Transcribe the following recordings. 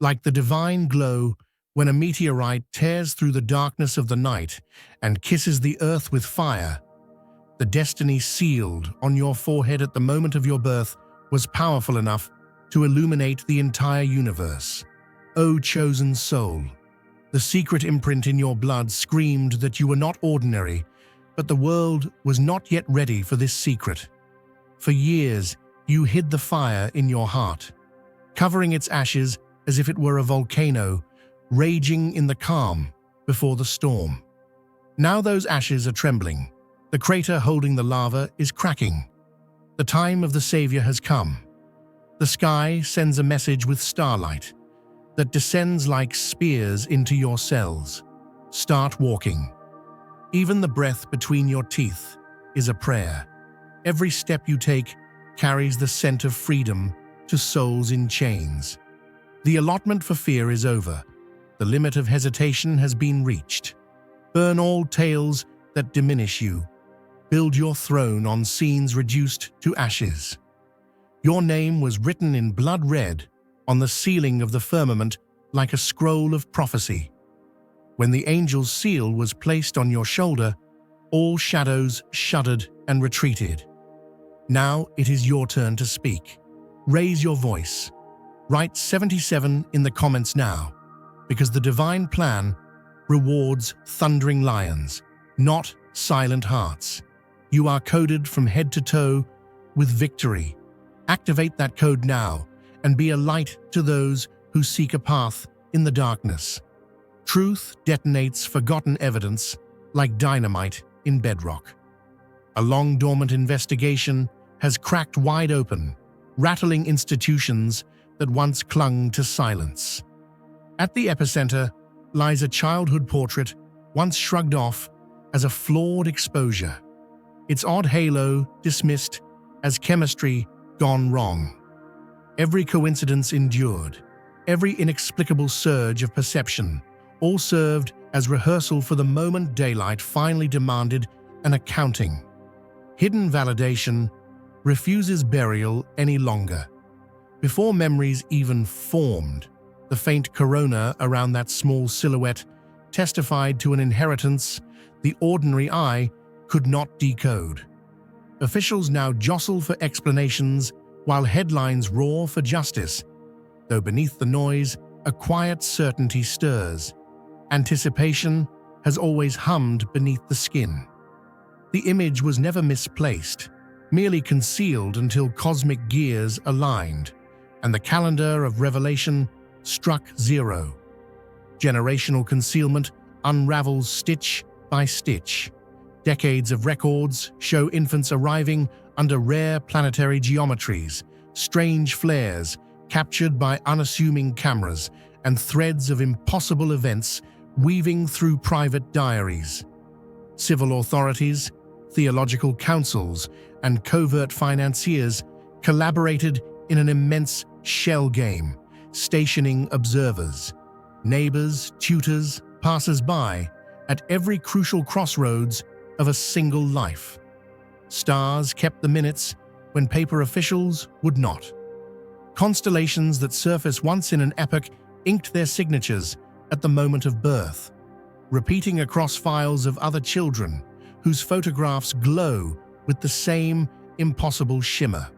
like the divine glow when a meteorite tears through the darkness of the night and kisses the earth with fire. The destiny sealed on your forehead at the moment of your birth was powerful enough to illuminate the entire universe. O chosen soul, the secret imprint in your blood screamed that you were not ordinary, but the world was not yet ready for this secret. For years, you hid the fire in your heart, covering its ashes as if it were a volcano raging in the calm before the storm. Now those ashes are trembling. The crater holding the lava is cracking. The time of the Savior has come. The sky sends a message with starlight that descends like spears into your cells. Start walking. Even the breath between your teeth is a prayer. Every step you take carries the scent of freedom to souls in chains. The allotment for fear is over. The limit of hesitation has been reached. Burn all tales that diminish you. Build your throne on scenes reduced to ashes. Your name was written in blood red on the ceiling of the firmament like a scroll of prophecy. When the angel's seal was placed on your shoulder, all shadows shuddered and retreated. Now it is your turn to speak. Raise your voice. Write 77 in the comments now, because the divine plan rewards thundering lions, not silent hearts. You are coded from head to toe with victory. Activate that code now and be a light to those who seek a path in the darkness. Truth detonates forgotten evidence like dynamite in bedrock. A long-dormant investigation has cracked wide open, rattling institutions that once clung to silence. At the epicenter lies a childhood portrait once shrugged off as a flawed exposure, its odd halo dismissed as chemistry gone wrong. Every coincidence endured, every inexplicable surge of perception, all served as rehearsal for the moment daylight finally demanded an accounting. Hidden validation refuses burial any longer. Before memories even formed, the faint corona around that small silhouette testified to an inheritance the ordinary eye could not decode. Officials now jostle for explanations while headlines roar for justice, though beneath the noise, a quiet certainty stirs. Anticipation has always hummed beneath the skin. The image was never misplaced, merely concealed until cosmic gears aligned, and the calendar of revelation struck zero. Generational concealment unravels stitch by stitch. Decades of records show infants arriving under rare planetary geometries, strange flares captured by unassuming cameras, and threads of impossible events weaving through private diaries. Civil authorities, theological councils, and covert financiers collaborated in an immense shell game, stationing observers, neighbors, tutors, passers-by at every crucial crossroads of a single life. Stars kept the minutes when paper officials would not. Constellations that surface once in an epoch inked their signatures at the moment of birth, repeating across files of other children whose photographs glow with the same impossible shimmer.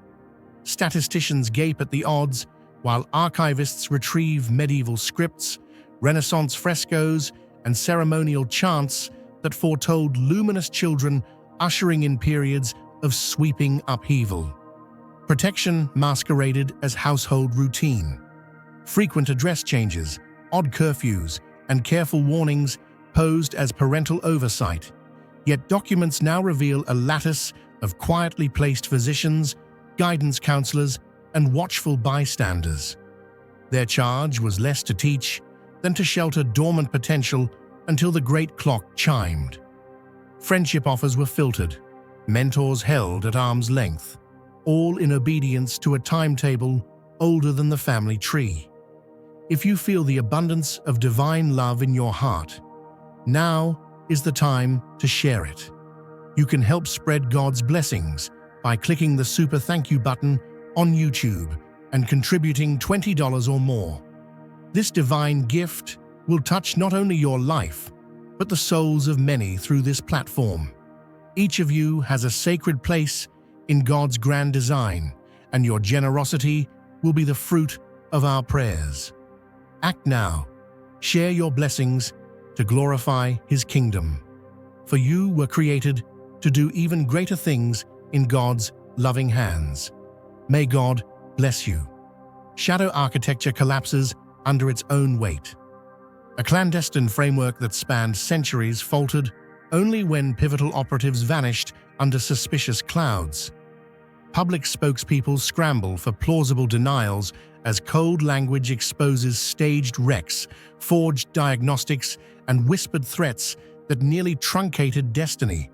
Statisticians gape at the odds, while archivists retrieve medieval scripts, Renaissance frescoes, and ceremonial chants that foretold luminous children ushering in periods of sweeping upheaval. Protection masqueraded as household routine. Frequent address changes, odd curfews, and careful warnings posed as parental oversight. Yet documents now reveal a lattice of quietly placed physicians, guidance counselors, and watchful bystanders. Their charge was less to teach than to shelter dormant potential until the great clock chimed. Friendship offers were filtered, mentors held at arm's length, all in obedience to a timetable older than the family tree. If you feel the abundance of divine love in your heart, now is the time to share it. You can help spread God's blessings by clicking the super thank you button on YouTube and contributing $20 or more. This divine gift will touch not only your life, but the souls of many through this platform. Each of you has a sacred place in God's grand design, and your generosity will be the fruit of our prayers. Act now. Share your blessings to glorify His kingdom. For you were created to do even greater things in God's loving hands. May God bless you. Shadow architecture collapses under its own weight. A clandestine framework that spanned centuries faltered only when pivotal operatives vanished under suspicious clouds. Public spokespeople scramble for plausible denials as code language exposes staged wrecks, forged diagnostics, and whispered threats that nearly truncated destiny.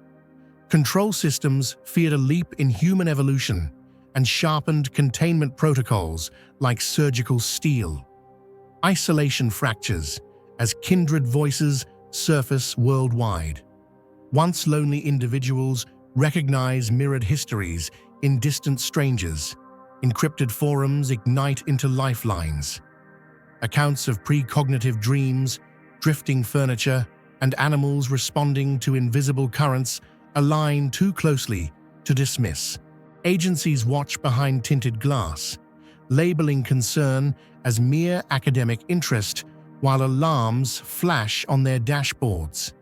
Control systems feared a leap in human evolution and sharpened containment protocols like surgical steel. Isolation fractures as kindred voices surface worldwide. Once lonely individuals recognize mirrored histories in distant strangers. Encrypted forums ignite into lifelines. Accounts of precognitive dreams, drifting furniture, and animals responding to invisible currents align too closely to dismiss. Agencies watch behind tinted glass, labeling concern as mere academic interest, while alarms flash on their dashboards.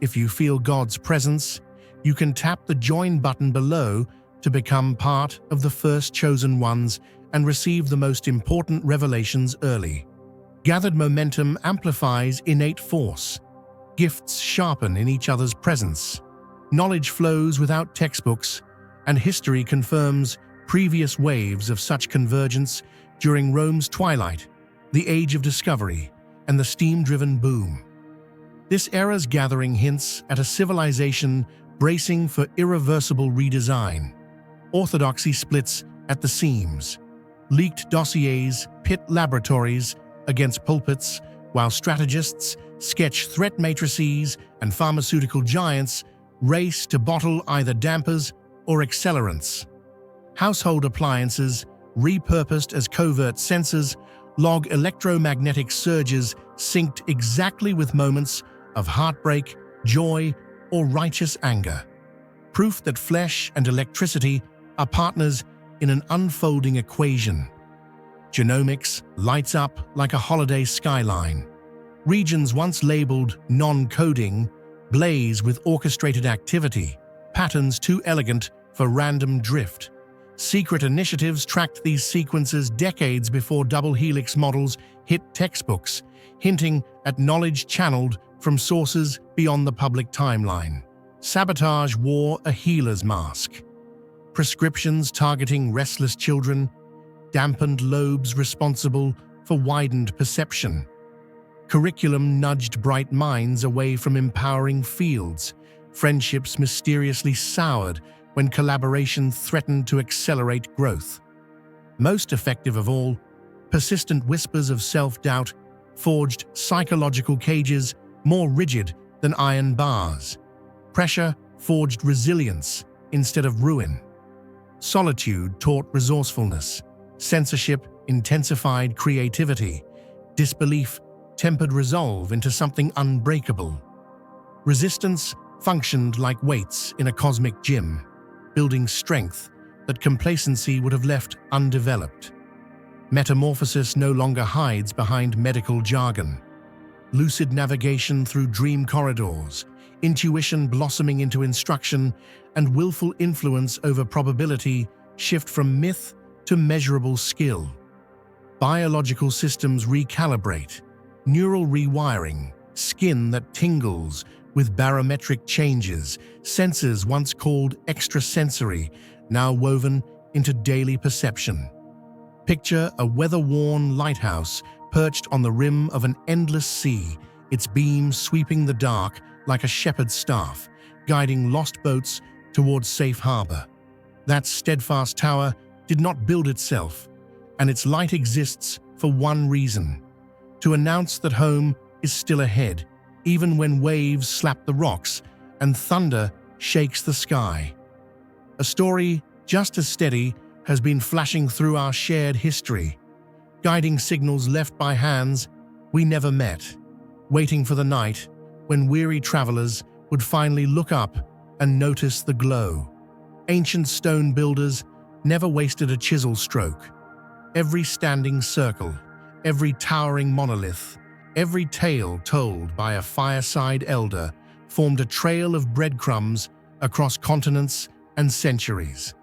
If you feel God's presence, you can tap the join button below to become part of the first chosen ones and receive the most important revelations early. Gathered momentum amplifies innate force. Gifts sharpen in each other's presence. Knowledge flows without textbooks, and history confirms previous waves of such convergence during Rome's twilight, the Age of Discovery, and the steam-driven boom. This era's gathering hints at a civilization bracing for irreversible redesign. Orthodoxy splits at the seams. Leaked dossiers pit laboratories against pulpits, while strategists sketch threat matrices and pharmaceutical giants race to bottle either dampers or accelerants. Household appliances, repurposed as covert sensors, log electromagnetic surges synced exactly with moments of heartbreak, joy, or righteous anger. Proof that flesh and electricity are partners in an unfolding equation. Genomics lights up like a holiday skyline. Regions once labeled non-coding blaze with orchestrated activity, patterns too elegant for random drift. Secret initiatives tracked these sequences decades before double helix models hit textbooks, hinting at knowledge channeled from sources beyond the public timeline. Sabotage wore a healer's mask. Prescriptions targeting restless children, dampened lobes responsible for widened perception. Curriculum nudged bright minds away from empowering fields. Friendships mysteriously soured when collaboration threatened to accelerate growth. Most effective of all, persistent whispers of self-doubt forged psychological cages more rigid than iron bars. Pressure forged resilience instead of ruin. Solitude taught resourcefulness. Censorship intensified creativity. Disbelief tempered resolve into something unbreakable. Resistance functioned like weights in a cosmic gym, building strength that complacency would have left undeveloped. Metamorphosis no longer hides behind medical jargon. Lucid navigation through dream corridors, intuition blossoming into instruction, and willful influence over probability shift from myth to measurable skill. Biological systems recalibrate, neural rewiring, skin that tingles with barometric changes, senses once called extrasensory, now woven into daily perception. Picture a weather-worn lighthouse perched on the rim of an endless sea, its beams sweeping the dark like a shepherd's staff, guiding lost boats towards safe harbor. That steadfast tower did not build itself, and its light exists for one reason: to announce that home is still ahead, even when waves slap the rocks and thunder shakes the sky. A story just as steady has been flashing through our shared history, guiding signals left by hands We never met, waiting for the night when weary travelers would finally look up and notice the glow. Ancient stone builders never wasted a chisel stroke. Every standing circle, every towering monolith, every tale told by a fireside elder formed a trail of breadcrumbs across continents and centuries.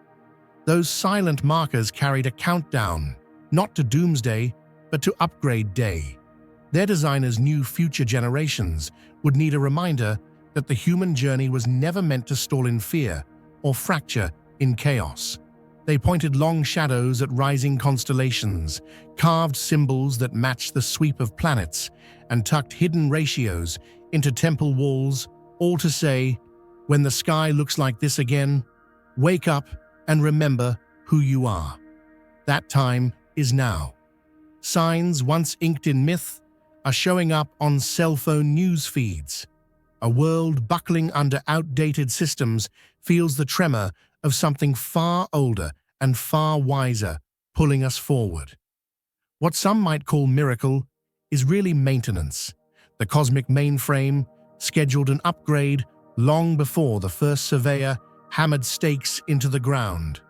Those silent markers carried a countdown, not to doomsday, but to upgrade day. Their designers knew future generations would need a reminder that the human journey was never meant to stall in fear or fracture in chaos. They pointed long shadows at rising constellations, carved symbols that matched the sweep of planets, and tucked hidden ratios into temple walls, all to say, when the sky looks like this again, wake up and remember who you are. That time is now. Signs once inked in myth are showing up on cell phone news feeds. A world buckling under outdated systems feels the tremor of something far older and far wiser pulling us forward. What some might call miracle is really maintenance. The cosmic mainframe scheduled an upgrade long before the first surveyor hammered stakes into the ground.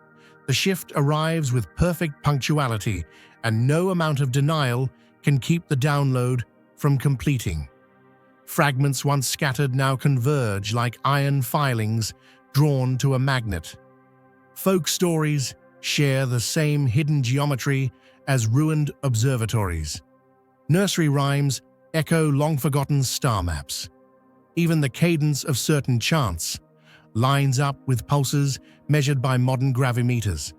The shift arrives with perfect punctuality, and no amount of denial can keep the download from completing. Fragments once scattered now converge like iron filings drawn to a magnet. Folk stories share the same hidden geometry as ruined observatories. Nursery rhymes echo long-forgotten star maps. Even the cadence of certain chants lines up with pulses measured by modern gravimeters.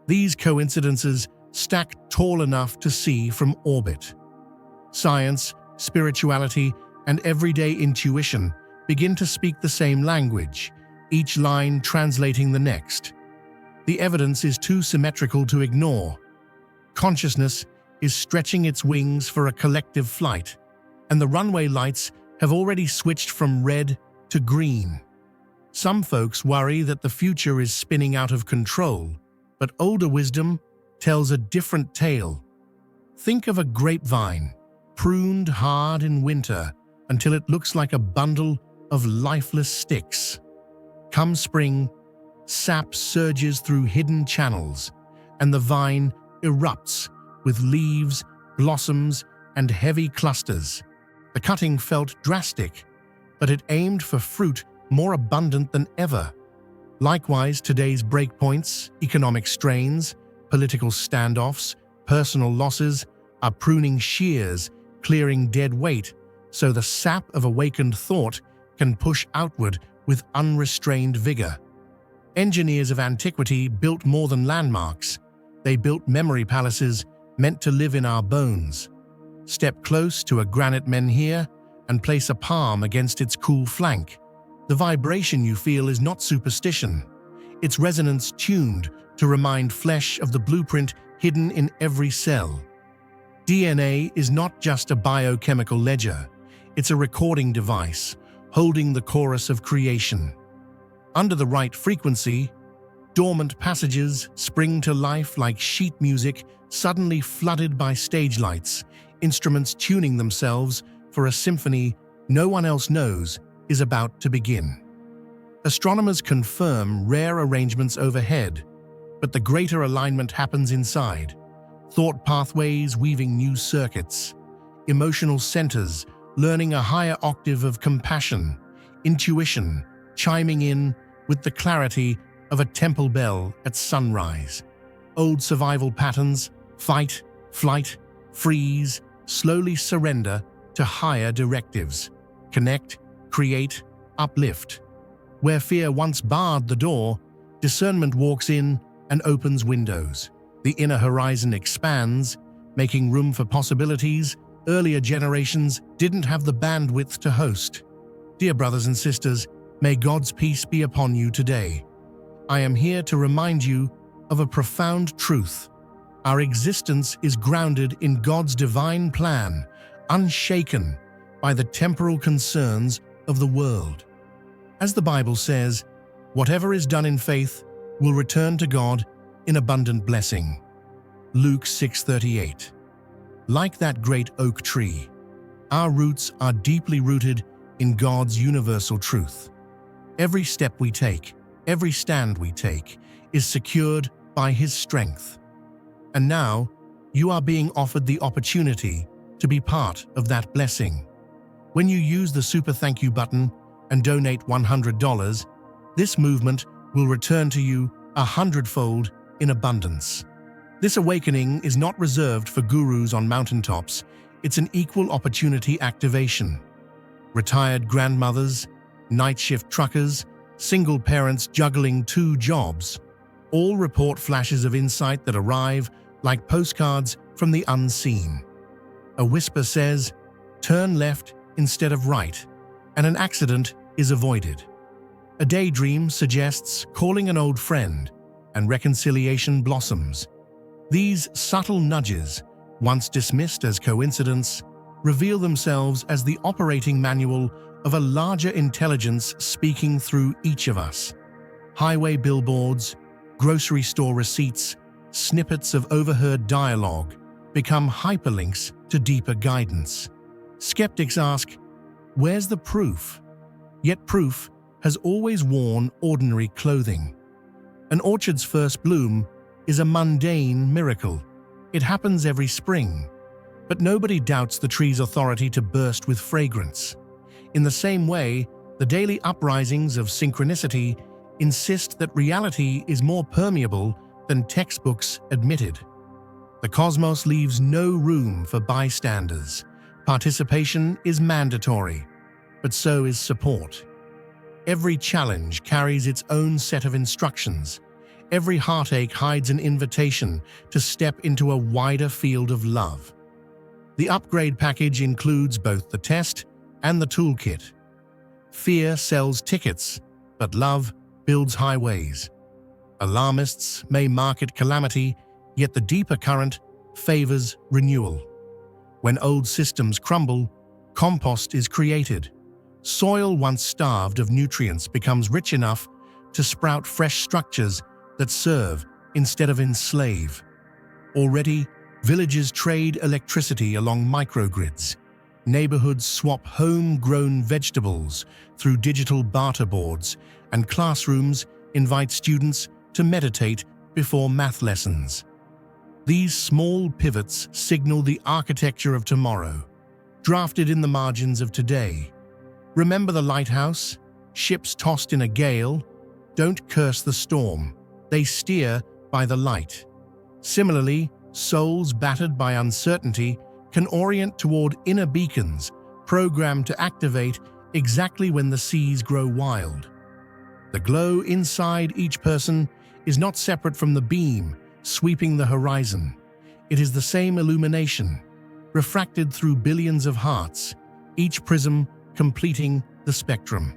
These coincidences stack tall enough to see from orbit. Science, spirituality, and everyday intuition begin to speak the same language, each line translating the next. The evidence is too symmetrical to ignore. Consciousness is stretching its wings for a collective flight, and the runway lights have already switched from red to green. Some folks worry that the future is spinning out of control, but older wisdom tells a different tale. Think of a grapevine, pruned hard in winter until it looks like a bundle of lifeless sticks. Come spring, sap surges through hidden channels, and the vine erupts with leaves, blossoms, and heavy clusters. The cutting felt drastic, but it aimed for fruit more abundant than ever. Likewise, today's breakpoints, economic strains, political standoffs, personal losses are pruning shears, clearing dead weight, so the sap of awakened thought can push outward with unrestrained vigor. Engineers of antiquity built more than landmarks. They built memory palaces meant to live in our bones. Step close to a granite menhir and place a palm against its cool flank. The vibration you feel is not superstition. It's resonance tuned to remind flesh of the blueprint hidden in every cell. DNA is not just a biochemical ledger. It's a recording device, holding the chorus of creation. Under the right frequency, dormant passages spring to life like sheet music suddenly flooded by stage lights, instruments tuning themselves for a symphony no one else knows is about to begin. Astronomers confirm rare arrangements overhead, but the greater alignment happens inside. Thought pathways weaving new circuits, emotional centers learning a higher octave of compassion, intuition chiming in with the clarity of a temple bell at sunrise. Old survival patterns, fight, flight, freeze, slowly surrender to higher directives. Connect, create, uplift. Where fear once barred the door, discernment walks in and opens windows. The inner horizon expands, making room for possibilities earlier generations didn't have the bandwidth to host. Dear brothers and sisters, may God's peace be upon you today. I am here to remind you of a profound truth. Our existence is grounded in God's divine plan, unshaken by the temporal concerns of the world. As the Bible says, whatever is done in faith will return to God in abundant blessing. Luke 6:38. Like that great oak tree, our roots are deeply rooted in God's universal truth. Every step we take, every stand we take, is secured by His strength. And now, you are being offered the opportunity to be part of that blessing. When you use the Super Thank You button and donate $100, this movement will return to you 100-fold in abundance. This awakening is not reserved for gurus on mountaintops. It's an equal opportunity activation. Retired grandmothers, night shift truckers, single parents juggling 2 jobs, all report flashes of insight that arrive like postcards from the unseen. A whisper says, "Turn left instead of right," and an accident is avoided. A daydream suggests calling an old friend, and reconciliation blossoms. These subtle nudges, once dismissed as coincidence, reveal themselves as the operating manual of a larger intelligence speaking through each of us. Highway billboards, grocery store receipts, snippets of overheard dialogue become hyperlinks to deeper guidance. Skeptics ask, where's the proof? Yet proof has always worn ordinary clothing. An orchard's first bloom is a mundane miracle. It happens every spring, but nobody doubts the tree's authority to burst with fragrance. In the same way, the daily uprisings of synchronicity insist that reality is more permeable than textbooks admitted. The cosmos leaves no room for bystanders. Participation is mandatory, but so is support. Every challenge carries its own set of instructions. Every heartache hides an invitation to step into a wider field of love. The upgrade package includes both the test and the toolkit. Fear sells tickets, but love builds highways. Alarmists may market calamity, yet the deeper current favors renewal. When old systems crumble, compost is created. Soil once starved of nutrients becomes rich enough to sprout fresh structures that serve instead of enslave. Already, villages trade electricity along microgrids. Neighborhoods swap homegrown vegetables through digital barter boards, and classrooms invite students to meditate before math lessons. These small pivots signal the architecture of tomorrow, drafted in the margins of today. Remember the lighthouse? Ships tossed in a gale don't curse the storm. They steer by the light. Similarly, souls battered by uncertainty can orient toward inner beacons, programmed to activate exactly when the seas grow wild. The glow inside each person is not separate from the beam sweeping the horizon. It is the same illumination, refracted through billions of hearts, each prism completing the spectrum.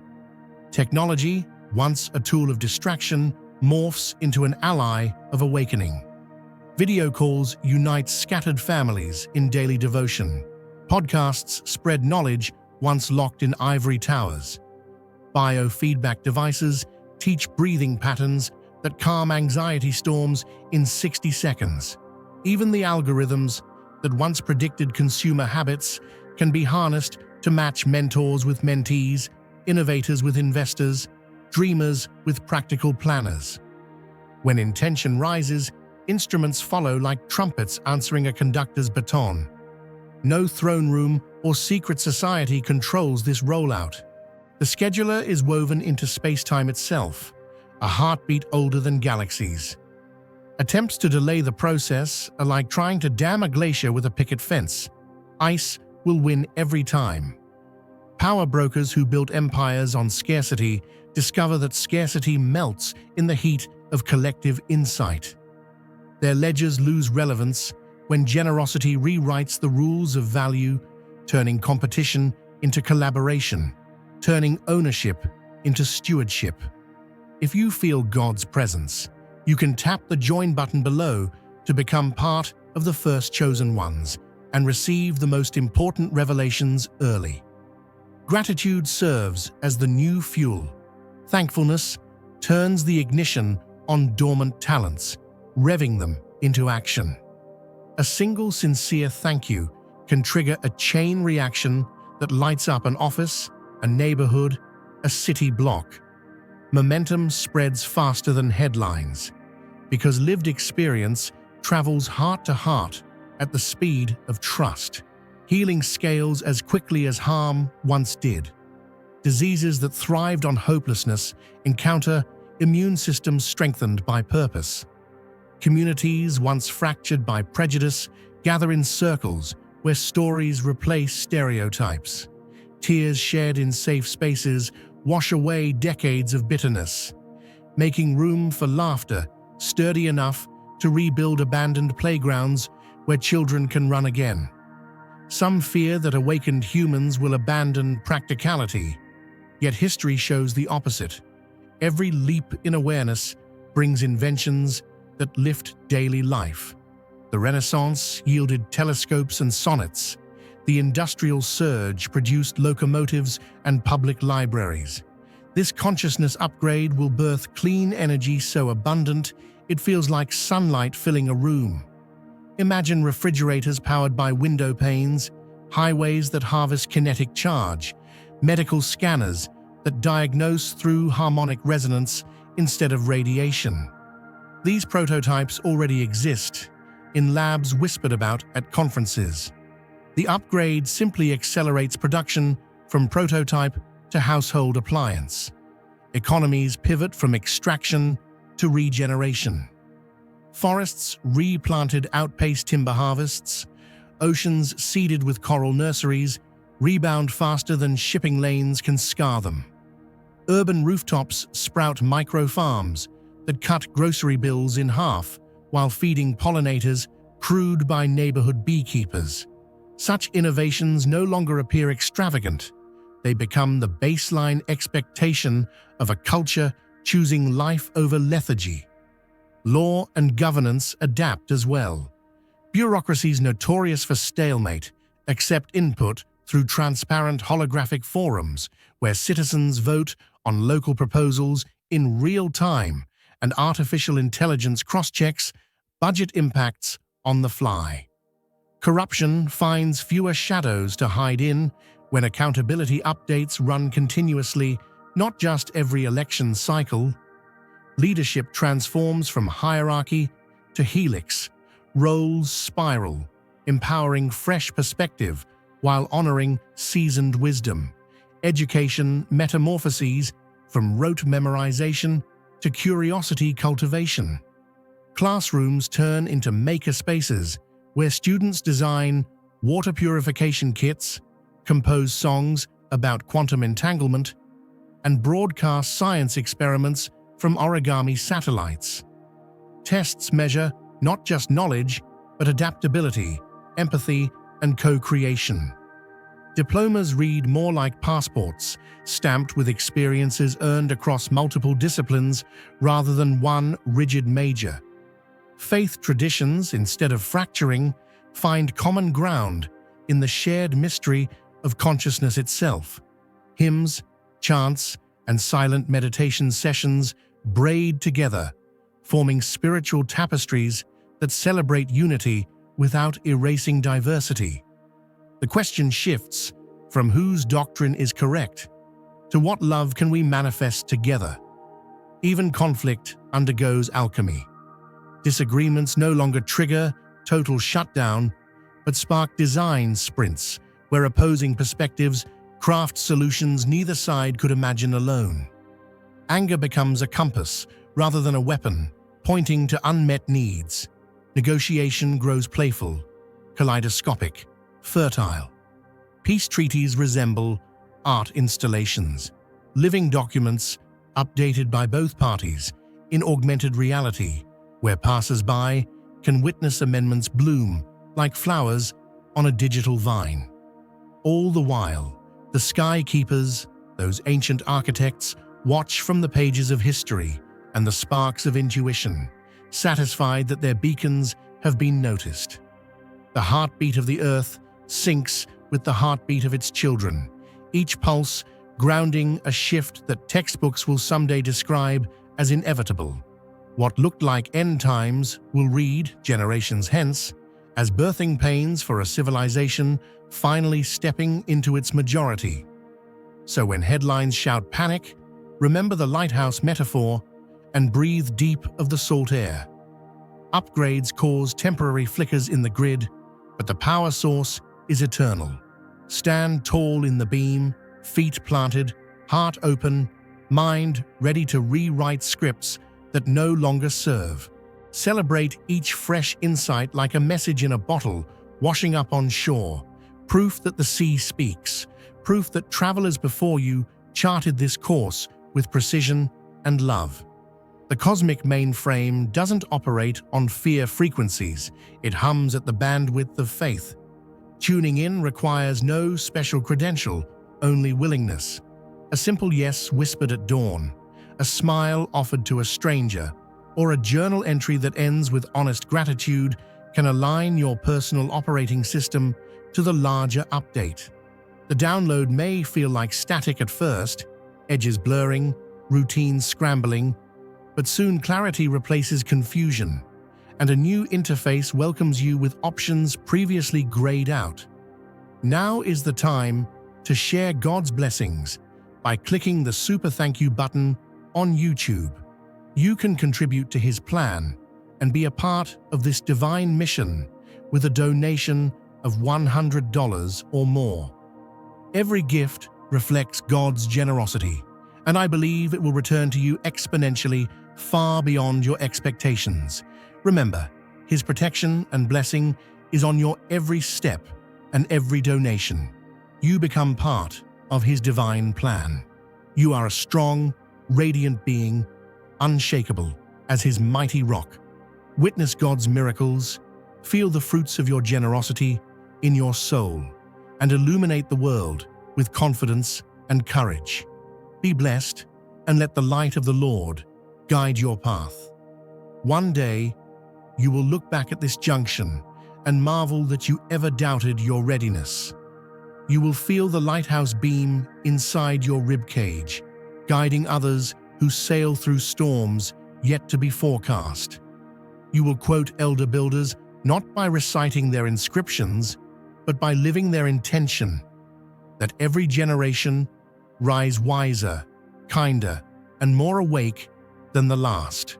Technology, once a tool of distraction, morphs into an ally of awakening. Video calls unite scattered families in daily devotion. Podcasts spread knowledge once locked in ivory towers. Biofeedback devices teach breathing patterns that calm anxiety storms in 60 seconds. Even the algorithms that once predicted consumer habits can be harnessed to match mentors with mentees, innovators with investors, dreamers with practical planners. When intention rises, instruments follow like trumpets answering a conductor's baton. No throne room or secret society controls this rollout. The scheduler is woven into space-time itself, a heartbeat older than galaxies. Attempts to delay the process are like trying to dam a glacier with a picket fence. Ice will win every time. Power brokers who built empires on scarcity discover that scarcity melts in the heat of collective insight. Their ledgers lose relevance when generosity rewrites the rules of value, turning competition into collaboration, turning ownership into stewardship. If you feel God's presence, you can tap the join button below to become part of the first chosen ones and receive the most important revelations early. Gratitude serves as the new fuel. Thankfulness turns the ignition on dormant talents, revving them into action. A single sincere thank you can trigger a chain reaction that lights up an office, a neighborhood, a city block. Momentum spreads faster than headlines because lived experience travels heart to heart at the speed of trust. Healing scales as quickly as harm once did. Diseases that thrived on hopelessness encounter immune systems strengthened by purpose. Communities once fractured by prejudice gather in circles where stories replace stereotypes. Tears shed in safe spaces wash away decades of bitterness, making room for laughter sturdy enough to rebuild abandoned playgrounds where children can run again. Some fear that awakened humans will abandon practicality, yet history shows the opposite. Every leap in awareness brings inventions that lift daily life. The Renaissance yielded telescopes and sonnets. The Industrial Surge produced locomotives and public libraries. This consciousness upgrade will birth clean energy so abundant it feels like sunlight filling a room. Imagine refrigerators powered by window panes, highways that harvest kinetic charge, medical scanners that diagnose through harmonic resonance instead of radiation. These prototypes already exist, in labs whispered about at conferences. The upgrade simply accelerates production from prototype to household appliance. Economies pivot from extraction to regeneration. Forests replanted outpace timber harvests. Oceans seeded with coral nurseries rebound faster than shipping lanes can scar them. Urban rooftops sprout micro-farms that cut grocery bills in half while feeding pollinators crewed by neighborhood beekeepers. Such innovations no longer appear extravagant. They become the baseline expectation of a culture choosing life over lethargy. Law and governance adapt as well. Bureaucracies notorious for stalemate accept input through transparent holographic forums where citizens vote on local proposals in real time and artificial intelligence cross-checks budget impacts on the fly. Corruption finds fewer shadows to hide in when accountability updates run continuously, not just every election cycle. Leadership transforms from hierarchy to helix, roles spiral, empowering fresh perspective while honoring seasoned wisdom. Education metamorphoses from rote memorization to curiosity cultivation. Classrooms turn into maker spaces where students design water purification kits, compose songs about quantum entanglement, and broadcast science experiments from origami satellites. Tests measure not just knowledge, but adaptability, empathy, and co-creation. Diplomas read more like passports, stamped with experiences earned across multiple disciplines rather than one rigid major. Faith traditions, instead of fracturing, find common ground in the shared mystery of consciousness itself. Hymns, chants, and silent meditation sessions braid together, forming spiritual tapestries that celebrate unity without erasing diversity. The question shifts from whose doctrine is correct to what love can we manifest together. Even conflict undergoes alchemy. Disagreements no longer trigger total shutdown, but spark design sprints where opposing perspectives craft solutions neither side could imagine alone. Anger becomes a compass rather than a weapon, pointing to unmet needs. Negotiation grows playful, kaleidoscopic, fertile. Peace treaties resemble art installations, living documents updated by both parties in augmented reality, where passers-by can witness amendments bloom like flowers on a digital vine. All the while, the sky keepers, those ancient architects, watch from the pages of history and the sparks of intuition, satisfied that their beacons have been noticed. The heartbeat of the earth syncs with the heartbeat of its children, each pulse grounding a shift that textbooks will someday describe as inevitable. What looked like end times will read, generations hence, as birthing pains for a civilization finally stepping into its majority. So when headlines shout panic, remember the lighthouse metaphor and breathe deep of the salt air. Upgrades cause temporary flickers in the grid, but the power source is eternal. Stand tall in the beam, feet planted, heart open, mind ready to rewrite scripts that no longer serve. Celebrate each fresh insight like a message in a bottle washing up on shore, proof that the sea speaks, proof that travelers before you charted this course with precision and love. The cosmic mainframe doesn't operate on fear frequencies, it hums at the bandwidth of faith. Tuning in requires no special credential, only willingness. A simple yes whispered at dawn, a smile offered to a stranger, or a journal entry that ends with honest gratitude can align your personal operating system to the larger update. The download may feel like static at first, edges blurring, routines scrambling, but soon clarity replaces confusion, and a new interface welcomes you with options previously grayed out. Now is the time to share God's blessings by clicking the super thank you button on YouTube. You can contribute to His plan and be a part of this divine mission with a donation of $100 or more. Every gift reflects God's generosity, and I believe it will return to you exponentially far beyond your expectations. Remember, His protection and blessing is on your every step and every donation. You become part of His divine plan. You are a strong, radiant being, unshakable as His mighty rock. Witness God's miracles, feel the fruits of your generosity in your soul, and illuminate the world with confidence and courage. Be blessed, and let the light of the Lord guide your path. One day, you will look back at this junction and marvel that you ever doubted your readiness. You will feel the lighthouse beam inside your ribcage, guiding others who sail through storms yet to be forecast. You will quote elder builders not by reciting their inscriptions, but by living their intention, that every generation rise wiser, kinder, and more awake than the last.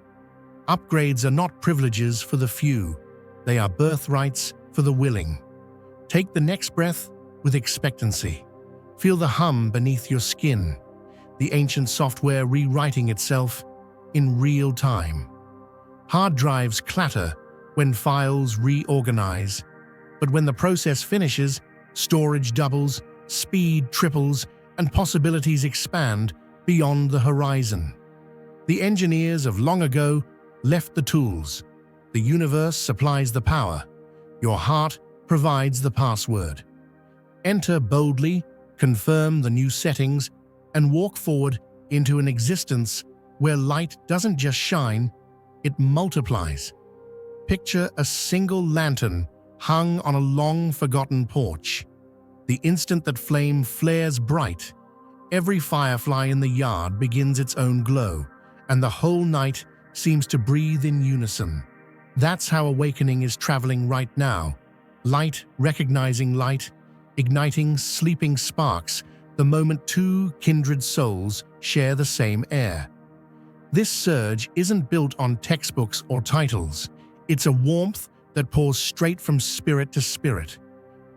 Upgrades are not privileges for the few, they are birthrights for the willing. Take the next breath with expectancy. Feel the hum beneath your skin, the ancient software rewriting itself in real time. Hard drives clatter when files reorganize, but when the process finishes, storage doubles, speed triples, and possibilities expand beyond the horizon. The engineers of long ago left the tools. The universe supplies the power. Your heart provides the password. Enter boldly, confirm the new settings, and walk forward into an existence where light doesn't just shine, it multiplies. Picture a single lantern hung on a long-forgotten porch. The instant that flame flares bright, every firefly in the yard begins its own glow, and the whole night seems to breathe in unison. That's how awakening is traveling right now. Light recognizing light, igniting sleeping sparks the moment two kindred souls share the same air. This surge isn't built on textbooks or titles. It's a warmth that pours straight from spirit to spirit,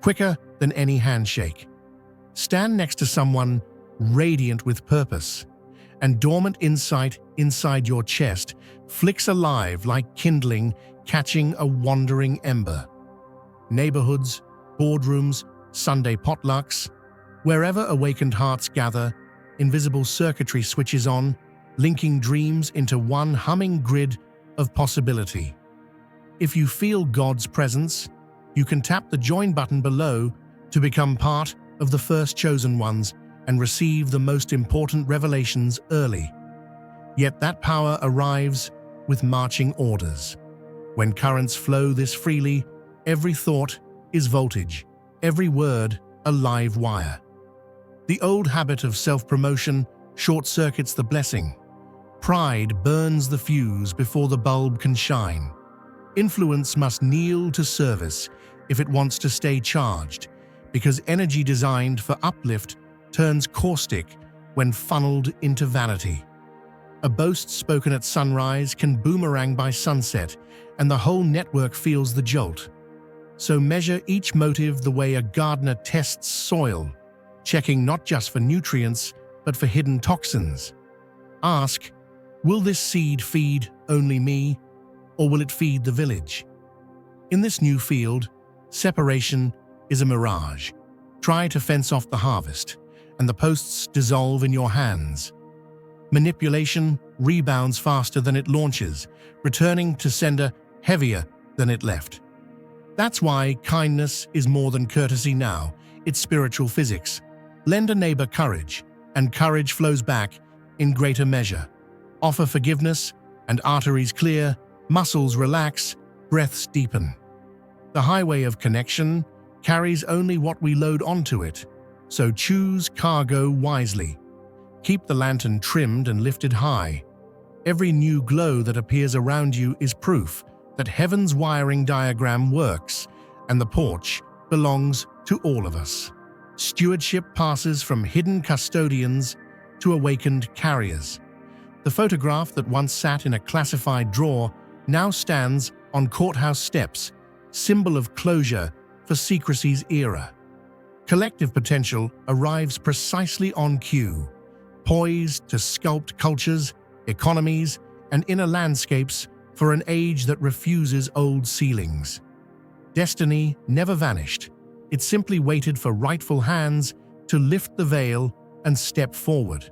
quicker than any handshake. Stand next to someone radiant with purpose, and dormant insight inside your chest flicks alive like kindling catching a wandering ember. Neighborhoods, boardrooms, Sunday potlucks, wherever awakened hearts gather, invisible circuitry switches on, linking dreams into one humming grid of possibility. If you feel God's presence, you can tap the join button below to become part of the first chosen ones and receive the most important revelations early. Yet that power arrives with marching orders. When currents flow this freely, every thought is voltage, every word a live wire. The old habit of self-promotion short-circuits the blessing. Pride burns the fuse before the bulb can shine. Influence must kneel to service if it wants to stay charged, because energy designed for uplift turns caustic when funneled into vanity. A boast spoken at sunrise can boomerang by sunset, and the whole network feels the jolt. So measure each motive the way a gardener tests soil, checking not just for nutrients, but for hidden toxins. Ask, will this seed feed only me, or will it feed the village? In this new field, separation is a mirage. Try to fence off the harvest, and the posts dissolve in your hands. Manipulation rebounds faster than it launches, returning to sender heavier than it left. That's why kindness is more than courtesy now, it's spiritual physics. Lend a neighbor courage, and courage flows back in greater measure. Offer forgiveness, and arteries clear, muscles relax, breaths deepen. The highway of connection carries only what we load onto it, so choose cargo wisely. Keep the lantern trimmed and lifted high. Every new glow that appears around you is proof that heaven's wiring diagram works, and the porch belongs to all of us. Stewardship passes from hidden custodians to awakened carriers. The photograph that once sat in a classified drawer now stands on courthouse steps, symbol of closure for secrecy's era. Collective potential arrives precisely on cue, poised to sculpt cultures, economies, and inner landscapes for an age that refuses old ceilings. Destiny never vanished. It simply waited for rightful hands to lift the veil and step forward.